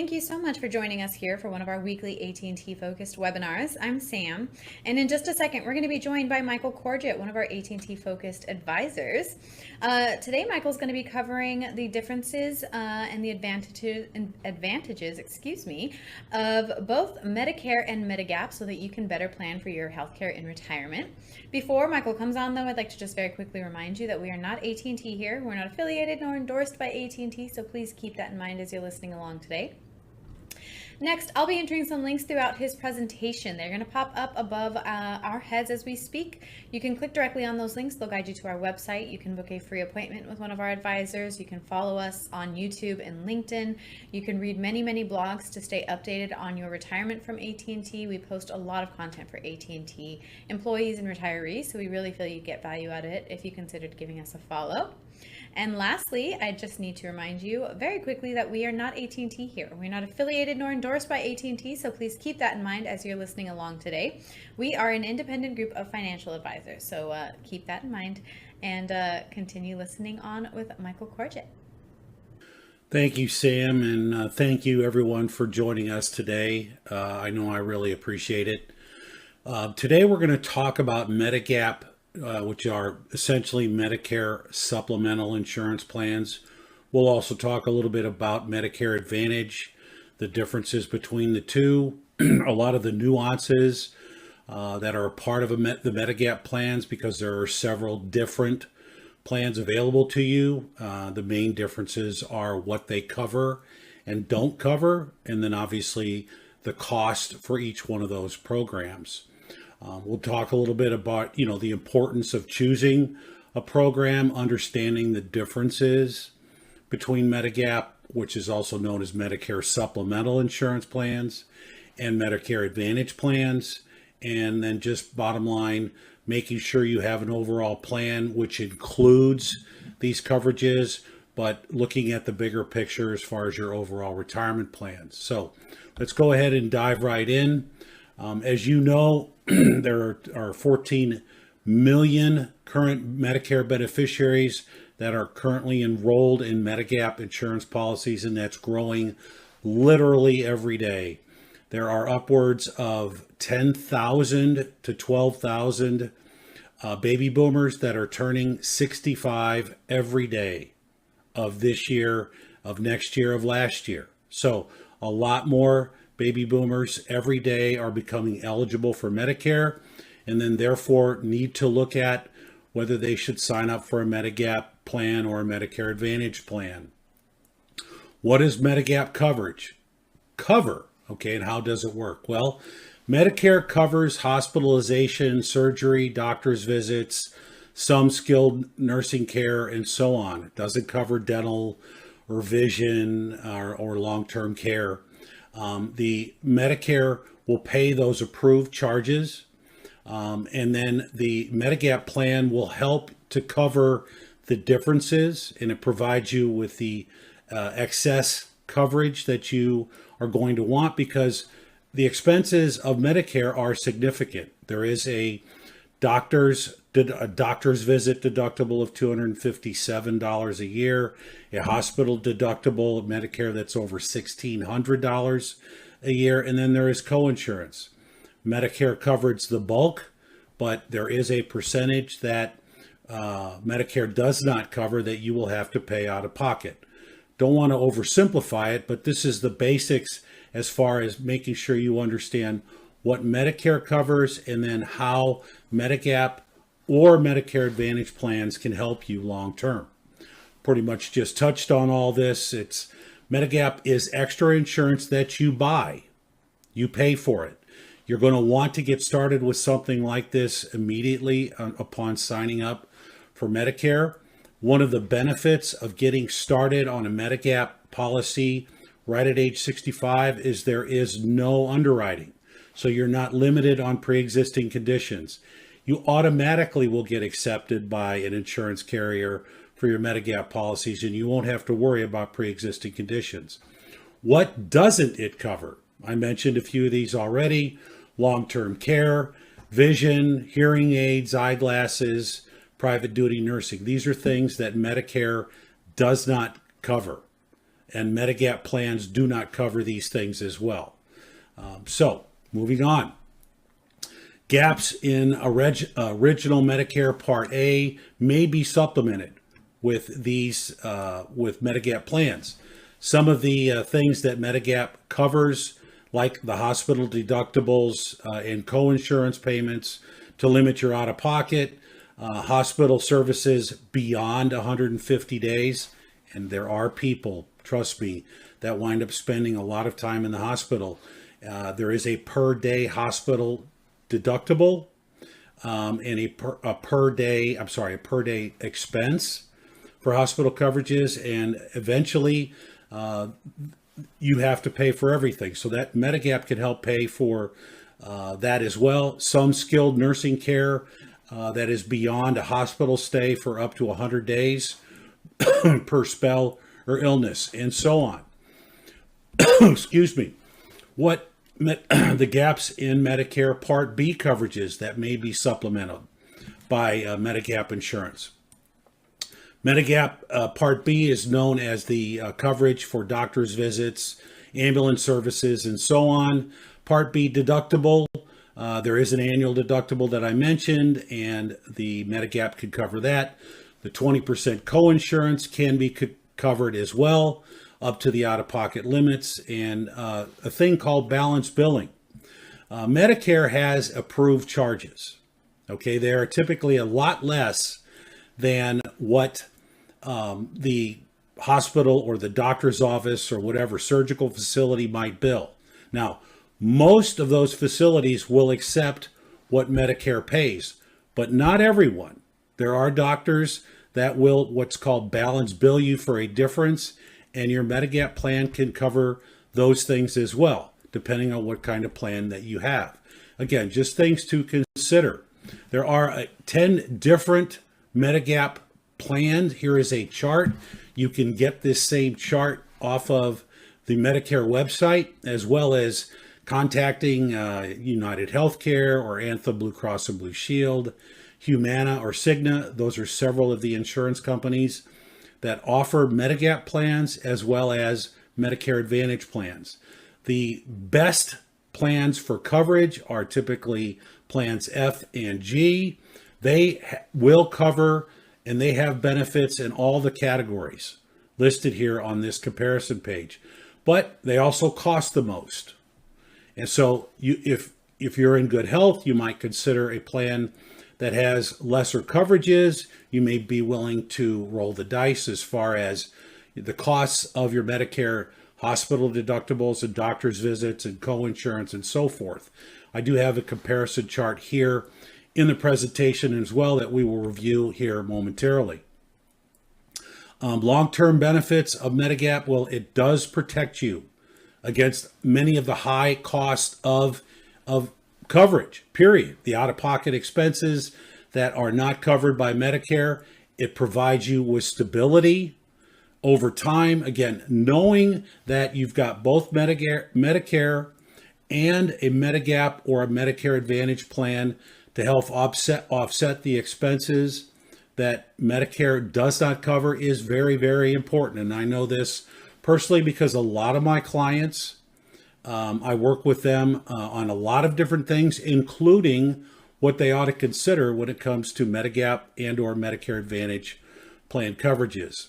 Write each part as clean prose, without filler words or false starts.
Thank you so much for joining us here for one of our weekly AT&T focused webinars. I'm Sam, and in just a second, we're going to be joined by Michael Corgett, one of our AT&T focused advisors. Today, Michael's going to be covering the differences and the advantages, of both Medicare and Medigap so that you can better plan for your healthcare in retirement. Before Michael comes on, though, I'd like to just very quickly remind you that we are not AT&T here. We're not affiliated nor endorsed by AT&T, so please keep that in mind as you're listening along today. Next, I'll be entering some links throughout his presentation. They're going to pop up above our heads as we speak. You can click directly on those links. They'll guide you to our website. You can book a free appointment with one of our advisors. You can follow us on YouTube and LinkedIn. You can read many, many blogs to stay updated on your retirement from AT&T. We post a lot of content for AT&T employees and retirees, so we really feel you get value out of it if you considered giving us a follow. And lastly, I just need to remind you very quickly that we are not AT&T here. We're not affiliated nor endorsed by AT&T, so please keep that in mind as you're listening along today. We are an independent group of financial advisors, so keep that in mind and continue listening on with Michael Corgett. Thank you, Sam, and thank you everyone for joining us today. I know I really appreciate it. Today we're going to talk about Medigap, which are essentially Medicare supplemental insurance plans. We'll also talk a little bit about Medicare Advantage, the differences between the two, a lot of the nuances that are a part of the Medigap plans, because there are several different plans available to you. The main differences are what they cover and don't cover, and then obviously the cost for each one of those programs. We'll talk a little bit about, the importance of choosing a program, understanding the differences between Medigap, which is also known as Medicare supplemental insurance plans, and Medicare Advantage plans, and then just bottom line, making sure you have an overall plan which includes these coverages, but looking at the bigger picture as far as your overall retirement plans. So let's go ahead and dive right in. As you know, there are 14 million current Medicare beneficiaries that are currently enrolled in Medigap insurance policies, and that's growing literally every day. There are upwards of 10,000 to 12,000 baby boomers that are turning 65 every day of this year, of next year, of last year. So a lot more baby boomers every day are becoming eligible for Medicare, and then therefore need to look at whether they should sign up for a Medigap plan or a Medicare Advantage plan. What is Medigap coverage? Okay, and how does it work? Well, Medicare covers hospitalization, surgery, doctor's visits, some skilled nursing care, and so on. It doesn't cover dental or vision or long-term care. The Medicare will pay those approved charges, and then the Medigap plan will help to cover the differences, and it provides you with the excess coverage that you are going to want, because the expenses of Medicare are significant. There is a doctor's visit deductible of $257 a year, a hospital deductible of Medicare that's over $1,600 a year, and then there is coinsurance. Medicare covers the bulk, but there is a percentage that Medicare does not cover that you will have to pay out of pocket. Don't want to oversimplify it, but this is the basics as far as making sure you understand what Medicare covers, and then how Medigap or Medicare Advantage plans can help you long term. Pretty much just touched on all this. Medigap is extra insurance that you buy. You pay for it. You're going to want to get started with something like this immediately upon signing up for Medicare. One of the benefits of getting started on a Medigap policy right at age 65 is there is no underwriting. So you're not limited on pre-existing conditions. You automatically will get accepted by an insurance carrier for your Medigap policies, and you won't have to worry about pre-existing conditions. What doesn't it cover? I mentioned a few of these already: long-term care, vision, hearing aids, eyeglasses, private duty nursing. These are things that Medicare does not cover. and Medigap plans do not cover these things as well. So moving on. Gaps in original Medicare Part A may be supplemented with these with Medigap plans. Some of the things that Medigap covers, like the hospital deductibles and co-insurance payments to limit your out-of-pocket, hospital services beyond 150 days, and there are people, trust me, that wind up spending a lot of time in the hospital. There is a per day hospital deductible and a per day expense for hospital coverages, and eventually you have to pay for everything. So that Medigap can help pay for that as well. Some skilled nursing care that is beyond a hospital stay for up to 100 days per spell or illness, and so on. Excuse me. What the gaps in Medicare Part B coverages that may be supplemented by Medigap insurance. Medigap Part B is known as the coverage for doctor's visits, ambulance services, and so on. Part B deductible, there is an annual deductible that I mentioned, and the Medigap could cover that. The 20% co-insurance can be covered as well, up to the out-of-pocket limits, and a thing called balance billing. Medicare has approved charges. Okay, they are typically a lot less than what the hospital or the doctor's office or whatever surgical facility might bill. Now, most of those facilities will accept what Medicare pays, but not everyone. There are doctors that will what's called balance bill you for a difference, and your Medigap plan can cover those things as well, depending on what kind of plan that you have. Again, just things to consider. There are 10 different Medigap plans. Here is a chart. You can get this same chart off of the Medicare website, as well as contacting United Healthcare or Anthem Blue Cross and Blue Shield, Humana or Cigna. Those are several of the insurance companies that offer Medigap plans as well as Medicare Advantage plans. The best plans for coverage are typically plans F and G. They will cover and they have benefits in all the categories listed here on this comparison page, but they also cost the most. And so if you're in good health, you might consider a plan that has lesser coverages. You may be willing to roll the dice as far as the costs of your Medicare hospital deductibles and doctor's visits and co-insurance and so forth. I do have a comparison chart here in the presentation as well that we will review here momentarily. Long-term benefits of Medigap, well, it does protect you against many of the high costs of coverage, period. The out-of-pocket expenses that are not covered by Medicare. It provides you with stability over time. Again, knowing that you've got both Medicare and a Medigap or a Medicare Advantage plan to help offset the expenses that Medicare does not cover is very, very important. And I know this personally because a lot of my clients, I work with them on a lot of different things, including what they ought to consider when it comes to Medigap and or Medicare Advantage plan coverages.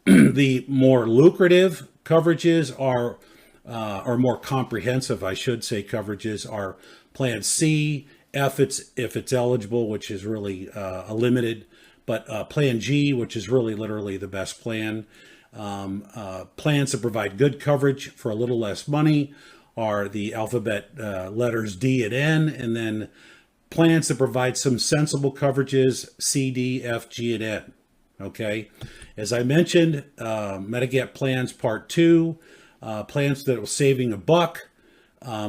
The more lucrative coverages are, or more comprehensive, I should say, coverages are Plan C, F if it's eligible, which is really a limited, but Plan G, which is really literally the best plan. Plans that provide good coverage for a little less money are the alphabet letters D and N, and then plans that provide some sensible coverages, C, D, F, G, and N. Okay, as I mentioned, Medigap plans Part 2, plans that are saving a buck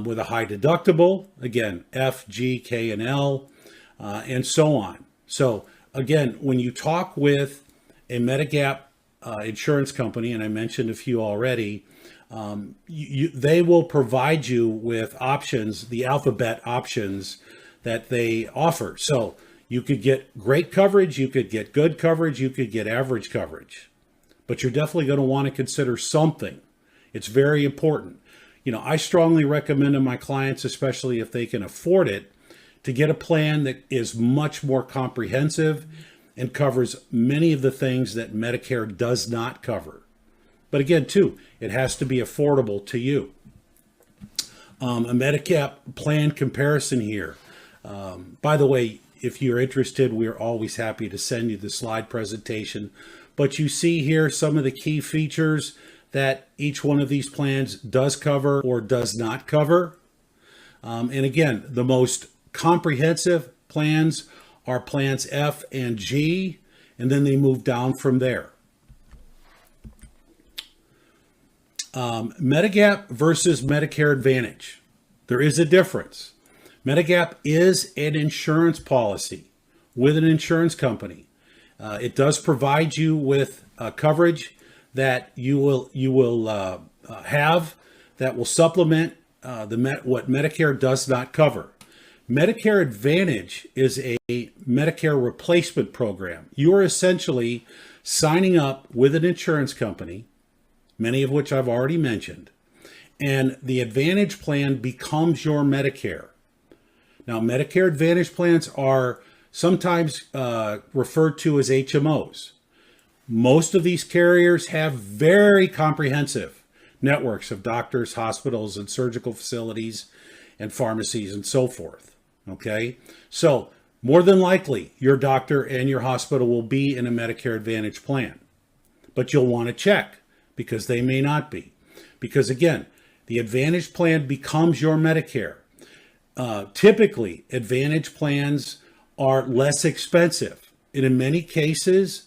with a high deductible, again, F, G, K, and L, and so on. So again, when you talk with a Medigap insurance company, and I mentioned a few already, they will provide you with options, the alphabet options that they offer. So you could get great coverage, you could get good coverage, you could get average coverage. but you're definitely going to want to consider something. It's very important. I strongly recommend to my clients, especially if they can afford it, to get a plan that is much more comprehensive and covers many of the things that Medicare does not cover. But again, too, it has to be affordable to you. A Medicare plan comparison here. By the way, if you're interested, we are always happy to send you the slide presentation. But you see here some of the key features that each one of these plans does cover or does not cover. And again, the most comprehensive plans are plans F and G, and then they move down from there. Medigap versus Medicare Advantage. There is a difference. Medigap is an insurance policy with an insurance company. It does provide you with coverage that you will have that will supplement what Medicare does not cover. Medicare Advantage is a Medicare replacement program. You are essentially signing up with an insurance company, many of which I've already mentioned, and the Advantage plan becomes your Medicare. Now, Medicare Advantage plans are sometimes referred to as HMOs. Most of these carriers have very comprehensive networks of doctors, hospitals, and surgical facilities, and pharmacies, and so forth. Okay, so more than likely, your doctor and your hospital will be in a Medicare Advantage plan, but you'll want to check because they may not be. Because again, the Advantage plan becomes your Medicare. Typically, Advantage plans are less expensive. And in many cases,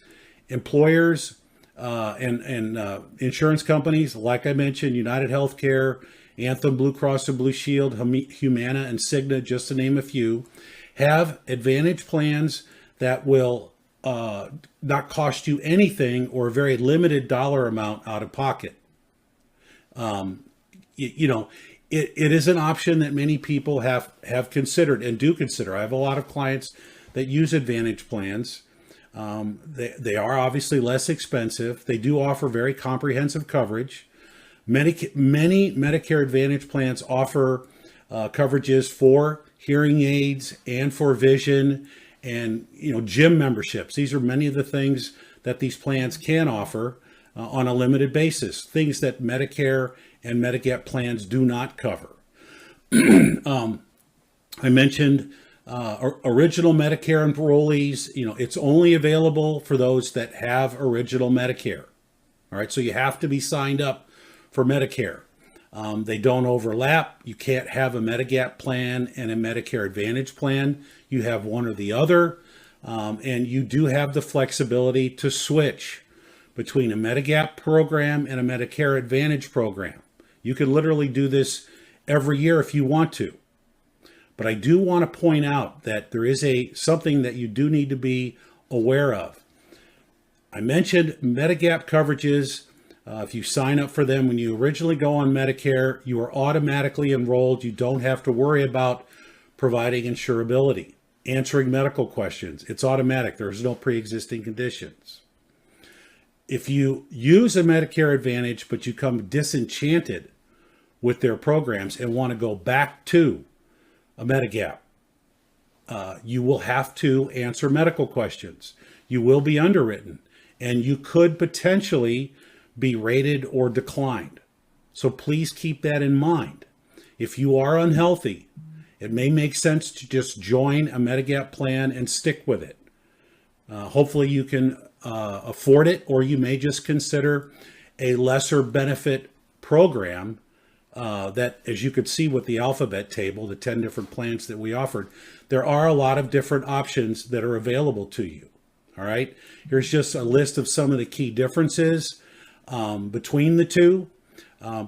employers and insurance companies, like I mentioned, United Healthcare, Anthem, Blue Cross and Blue Shield, Humana, and Cigna, just to name a few, have Advantage plans that will not cost you anything or a very limited dollar amount out of pocket. It is an option that many people have considered and do consider. I have a lot of clients that use Advantage plans. They are obviously less expensive. They do offer very comprehensive coverage. Many Medicare Advantage plans offer coverages for hearing aids and for vision and gym memberships. These are many of the things that these plans can offer on a limited basis, things that Medicare and Medigap plans do not cover. I mentioned original Medicare enrollees. It's only available for those that have original Medicare. All right, so you have to be signed up for Medicare. They don't overlap. You can't have a Medigap plan and a Medicare Advantage plan. You have one or the other. And you do have the flexibility to switch between a Medigap program and a Medicare Advantage program. You can literally do this every year if you want to. But I do want to point out that there is something that you do need to be aware of. I mentioned Medigap coverages. If you sign up for them when you originally go on Medicare, you are automatically enrolled. You don't have to worry about providing insurability, answering medical questions. It's automatic. There's no pre-existing conditions. If you use a Medicare Advantage, but you come disenchanted with their programs and want to go back to a Medigap, you will have to answer medical questions. You will be underwritten, and you could potentially be rated or declined. So please keep that in mind. If you are unhealthy, it may make sense to just join a Medigap plan and stick with it. Hopefully you can afford it, or you may just consider a lesser benefit program that, as you could see with the alphabet table, the 10 different plans that we offered, there are a lot of different options that are available to you. All right, here's just a list of some of the key differences between the two.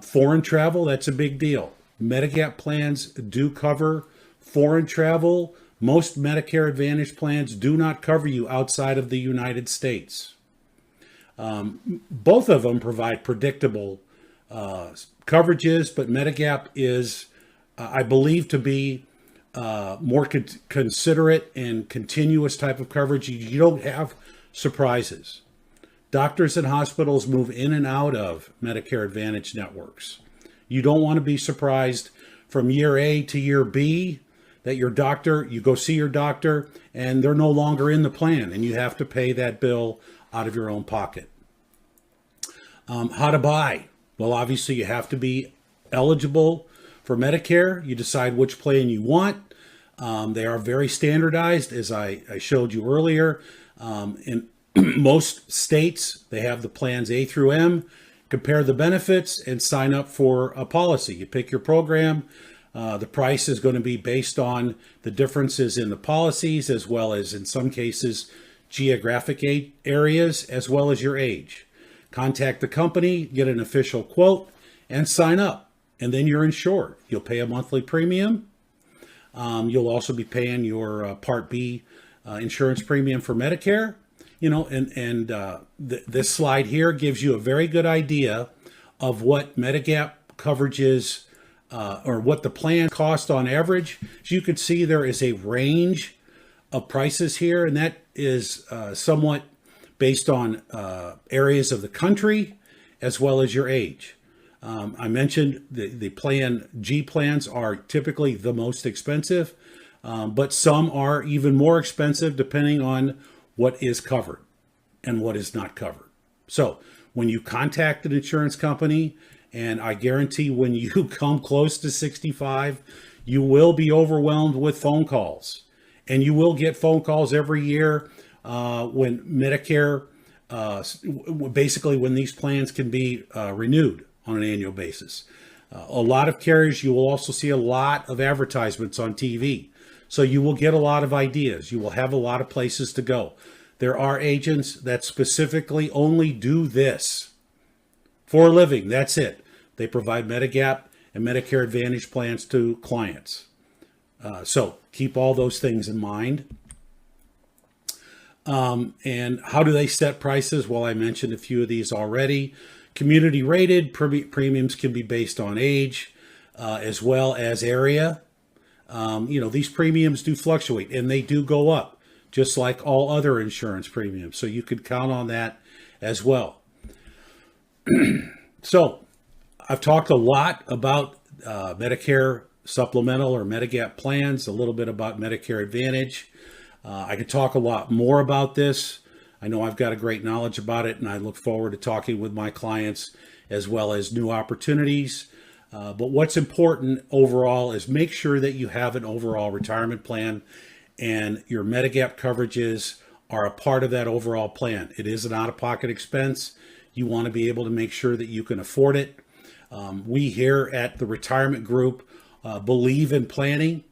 Foreign travel, that's a big deal. Medigap plans do cover foreign travel. Most Medicare Advantage plans do not cover you outside of the United States. Both of them provide predictable coverages, but Medigap is, I believe, to be more considerate and continuous type of coverage. You don't have surprises. Doctors and hospitals move in and out of Medicare Advantage networks. You don't want to be surprised from year A to year B that you go see your doctor and they're no longer in the plan and you have to pay that bill out of your own pocket. How to buy? Well, obviously you have to be eligible for Medicare. You decide which plan you want. They are very standardized, as I showed you earlier. In most states, they have the plans A through M. Compare the benefits and sign up for a policy. You pick your program. The price is going to be based on the differences in the policies, as well as, in some cases, geographic areas, as well as your age. Contact the company, get an official quote, and sign up. And then you're insured. You'll pay a monthly premium. You'll also be paying your Part B insurance premium for Medicare. This slide here gives you a very good idea of what Medigap coverage is, or what the plan cost on average. As you can see, there is a range of prices here, and that is somewhat based on areas of the country as well as your age. I mentioned the plan G plans are typically the most expensive, but some are even more expensive depending on what is covered and what is not covered. So when you contact an insurance company, and I guarantee when you come close to 65, you will be overwhelmed with phone calls. And you will get phone calls every year when Medicare, basically when these plans can be renewed on an annual basis. A lot of carriers, you will also see a lot of advertisements on TV. So you will get a lot of ideas. You will have a lot of places to go. There are agents that specifically only do this for a living. That's it. They provide Medigap and Medicare Advantage plans to clients. So keep all those things in mind. And how do they set prices? Well, I mentioned a few of these already. Community rated premiums can be based on age as well as area. These premiums do fluctuate and they do go up, just like all other insurance premiums. So you could count on that as well. So I've talked a lot about Medicare supplemental or Medigap plans, a little bit about Medicare Advantage. I could talk a lot more about this. I know I've got a great knowledge about it, and I look forward to talking with my clients as well as new opportunities. But what's important overall is make sure that you have an overall retirement plan and your Medigap coverages are a part of that overall plan. It is an out-of-pocket expense. You want to be able to make sure that you can afford it. We here at the Retirement Group believe in planning.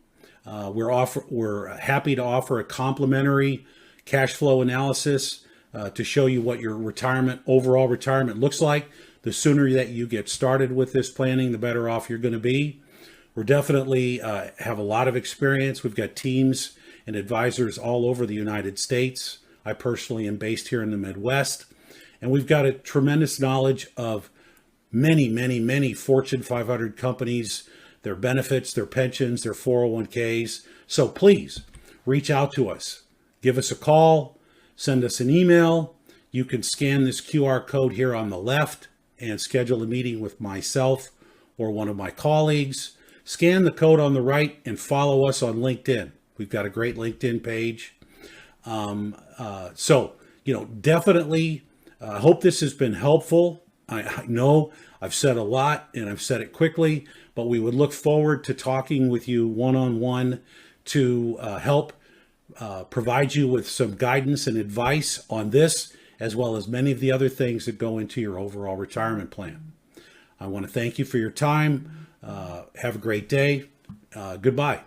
We're happy to offer a complimentary cash flow analysis to show you what your overall retirement looks like. The sooner that you get started with this planning, the better off you're going to be. We're definitely have a lot of experience. We've got teams and advisors all over the United States. I personally am based here in the Midwest, and we've got a tremendous knowledge of many, many, many Fortune 500 companies, their benefits, their pensions, their 401ks. So please reach out to us. Give us a call, send us an email. You can scan this QR code here on the left and schedule a meeting with myself or one of my colleagues. Scan the code on the right and follow us on LinkedIn. We've got a great LinkedIn page. Definitely hope this has been helpful. I know I've said a lot and I've said it quickly, but we would look forward to talking with you one-on-one to help provide you with some guidance and advice on this, as well as many of the other things that go into your overall retirement plan. I want to thank you for your time. Have a great day. Goodbye.